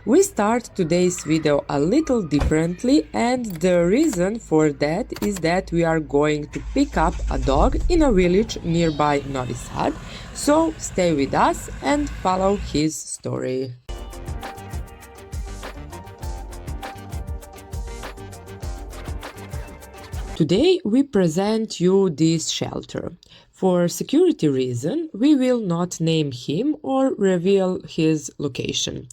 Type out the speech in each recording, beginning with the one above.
We start today's video a little differently, and the reason for that is that we are going to pick up a dog in a village nearby Novi Sad, so stay with us and follow his story. Today we present you this shelter. For security reason, we will not name him or reveal his location.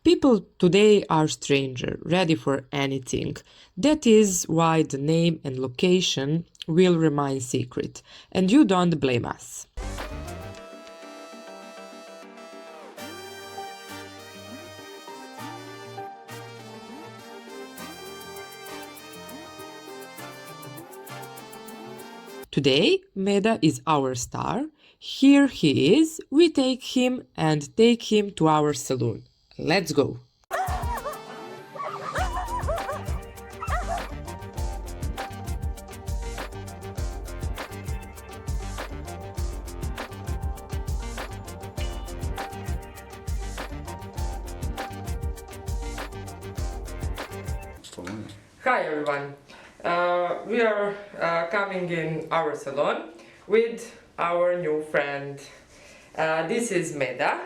People today are stranger, ready for anything. That is why the name and location will remain secret, and you don't blame us. Today, Meda is our star. Here he is. We take him and take him to our salon. Let's go! Hi everyone! We are coming in our salon with our new friend. This is Meda,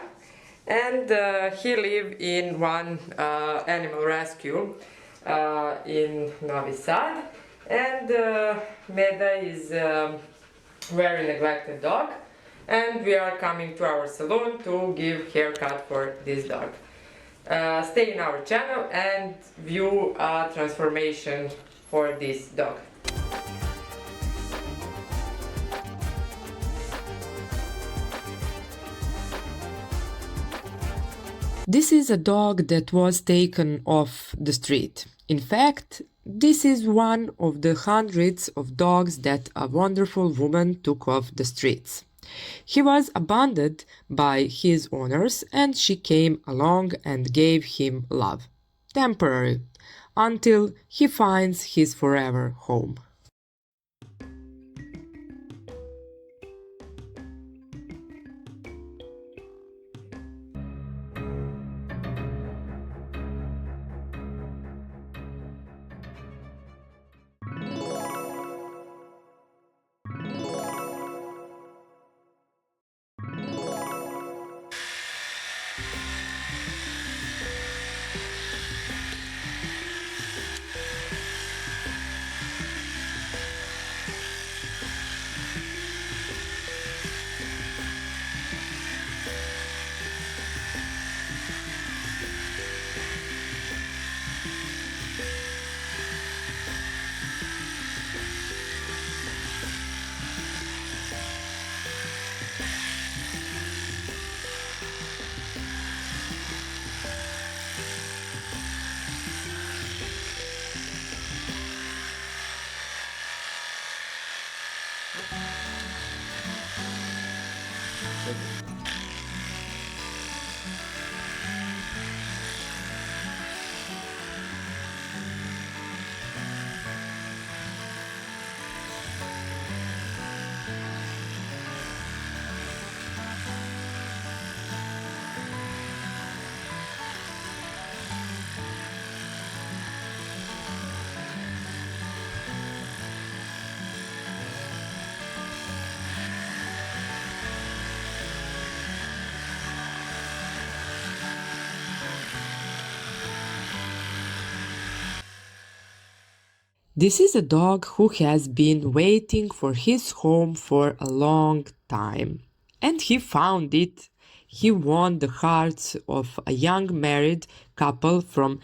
and he lives in one animal rescue in Novi Sad. And Meda is a very neglected dog, and we are coming to our salon to give haircut for this dog. Stay in our channel and view a transformation for this dog. This is a dog that was taken off the street. In fact, this is one of the hundreds of dogs that a wonderful woman took off the streets. He was abandoned by his owners, and she came along and gave him love. Temporary, until he finds his forever home. This is a dog who has been waiting for his home for a long time. And he found it. He won the hearts of a young married couple from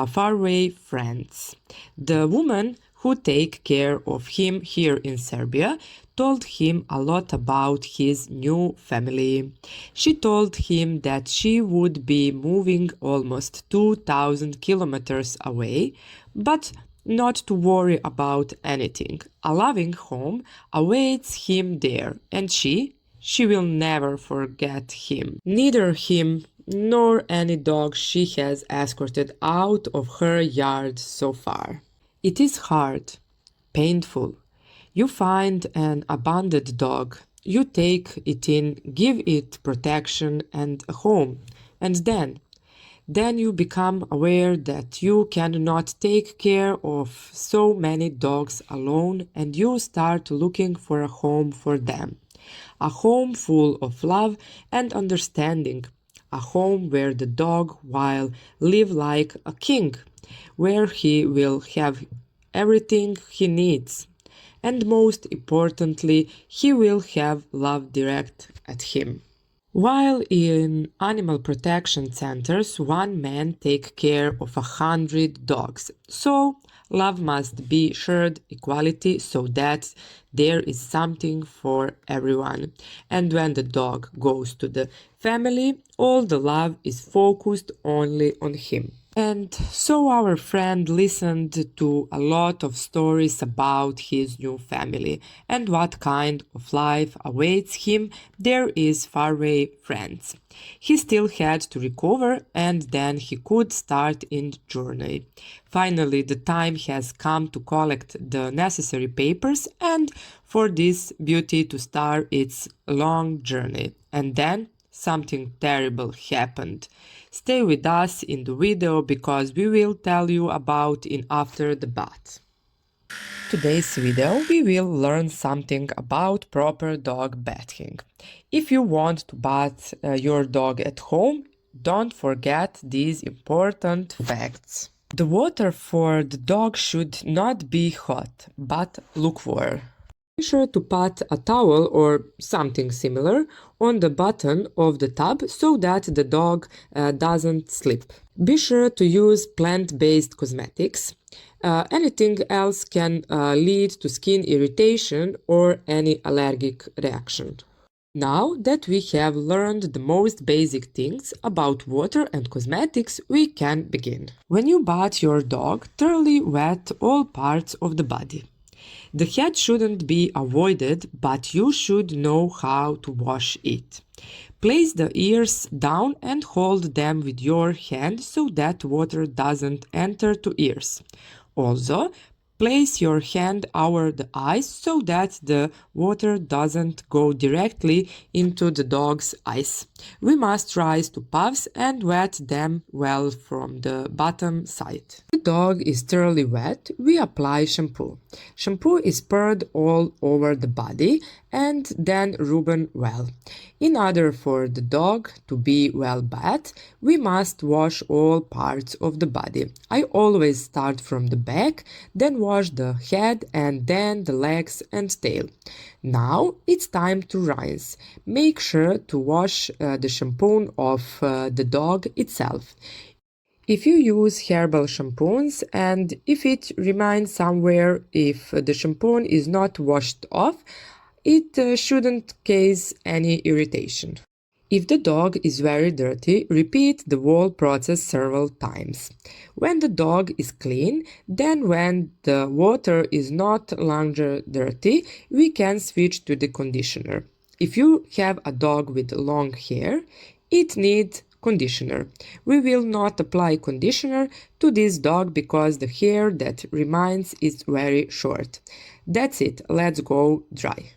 faraway France. The woman who take care of him here in Serbia told him a lot about his new family. She told him that she would be moving almost 2,000 kilometers away, but not to worry about anything. A loving home awaits him there, and she will never forget him. Neither him nor any dog she has escorted out of her yard so far. It is hard, painful. You find an abandoned dog, you take it in, give it protection and a home, and then Then you become aware that you cannot take care of so many dogs alone and you start looking for a home for them. A home full of love and understanding. A home where the dog will live like a king, where he will have everything he needs. And most importantly, he will have love direct at him. While in animal protection centers, one man takes care of 100 dogs. So, love must be shared equality so that there is something for everyone. And when the dog goes to the family, all the love is focused only on him. And so our friend listened to a lot of stories about his new family and what kind of life awaits him there is faraway France. He still had to recover and then he could start in journey. Finally, the time has come to collect the necessary papers and for this beauty to start its long journey. And then something terrible happened. Stay with us in the video because we will tell you about it after the bath. Today's video we will learn something about proper dog bathing. If you want to bath your dog at home, don't forget these important facts. The water for the dog should not be hot, but lukewarm. Be sure to put a towel or something similar on the bottom of the tub so that the dog doesn't slip. Be sure to use plant-based cosmetics. Anything else can lead to skin irritation or any allergic reaction. Now that we have learned the most basic things about water and cosmetics, we can begin. When you bath your dog, thoroughly wet all parts of the body. The head shouldn't be avoided, but you should know how to wash it. Place the ears down and hold them with your hand so that water doesn't enter to ears. Also, place your hand over the eyes so that the water doesn't go directly into the dog's eyes. We must rise to puffs and wet them well from the bottom side. The dog is thoroughly wet, we apply shampoo. Shampoo is poured all over the body and then rubbed well. In order for the dog to be well bathed, we must wash all parts of the body. I always start from the back, then wash the head and then the legs and tail. Now it's time to rinse. Make sure to wash the shampoo off the dog itself. If you use herbal shampoos and if it remains somewhere, if the shampoo is not washed off, it shouldn't cause any irritation. If the dog is very dirty, repeat the whole process several times. When the dog is clean, then when the water is not longer dirty, we can switch to the conditioner. If you have a dog with long hair, it needs conditioner. We will not apply conditioner to this dog because the hair that remains is very short. That's it, let's go dry.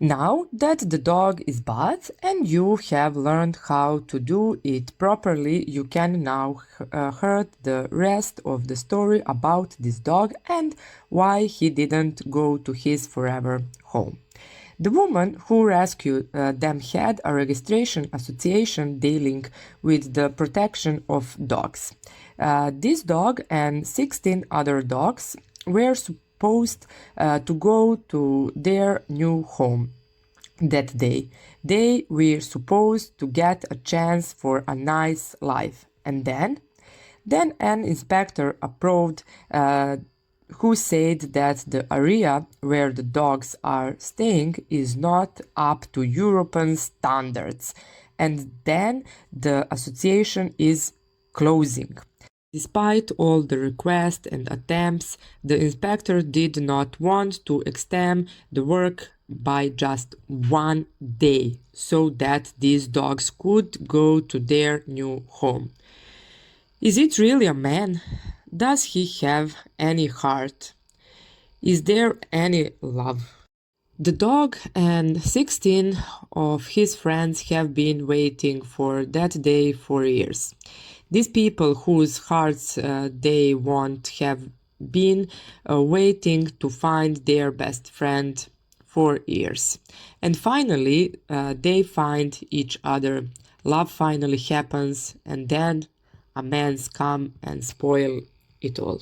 Now that the dog is bathed and you have learned how to do it properly, you can now hear the rest of the story about this dog and why he didn't go to his forever home. The woman who rescued them had a registration association dealing with the protection of dogs. This dog and 16 other dogs were supposed to go to their new home that day. They were supposed to get a chance for a nice life. And then an inspector approved who said that the area where the dogs are staying is not up to European standards, and then the association is closing. Despite all the requests and attempts, the inspector did not want to extend the work by just 1 day so that these dogs could go to their new home. Is it really a man? Does he have any heart? Is there any love? The dog and 16 of his friends have been waiting for that day for years. These people whose hearts they want have been waiting to find their best friend for years. And finally, they find each other. Love finally happens, and then a man's come and spoil it all.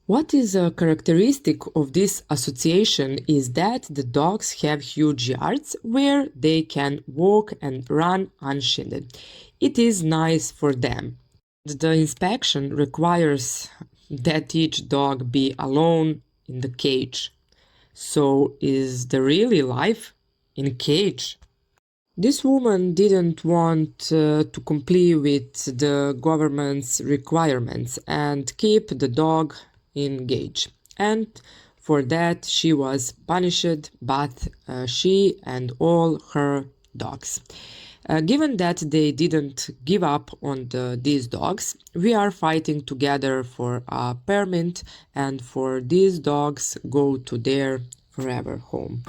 What is a characteristic of this association is that the dogs have huge yards where they can walk and run unshielded. It is nice for them. The inspection requires that each dog be alone in the cage. So is the really life in cage? This woman didn't want to comply with the government's requirements and keep the dog in cage. And for that she was punished, but she and all her dogs. Given that they didn't give up on these dogs, we are fighting together for a permit and for these dogs go to their forever home.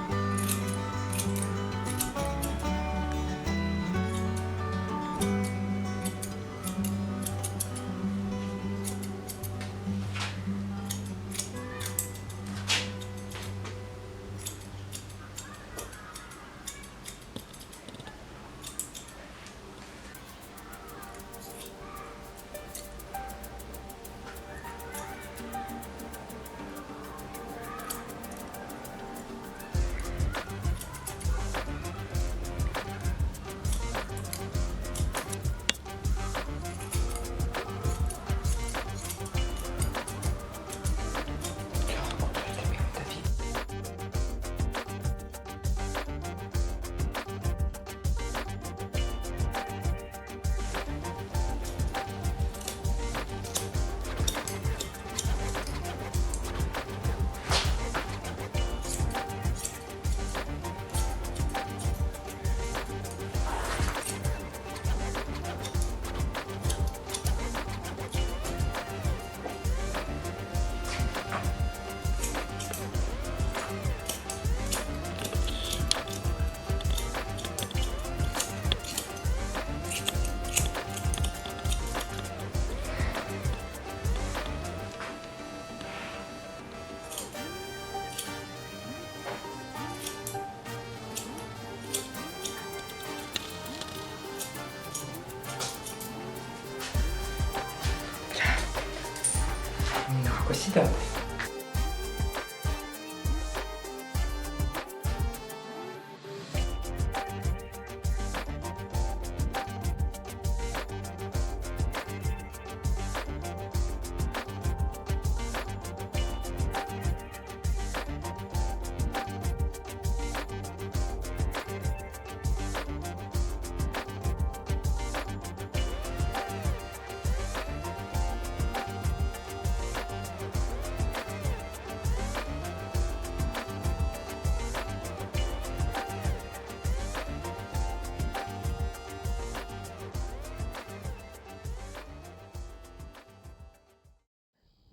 Considérable.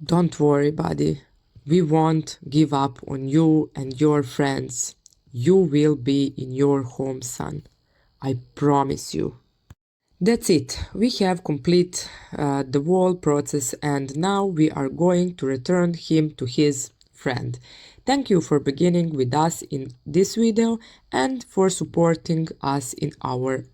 Don't worry, buddy. We won't give up on you and your friends. You will be in your home, son. I promise you. That's it. We have complete the whole process and now we are going to return him to his friend. Thank you for beginning with us in this video and for supporting us in our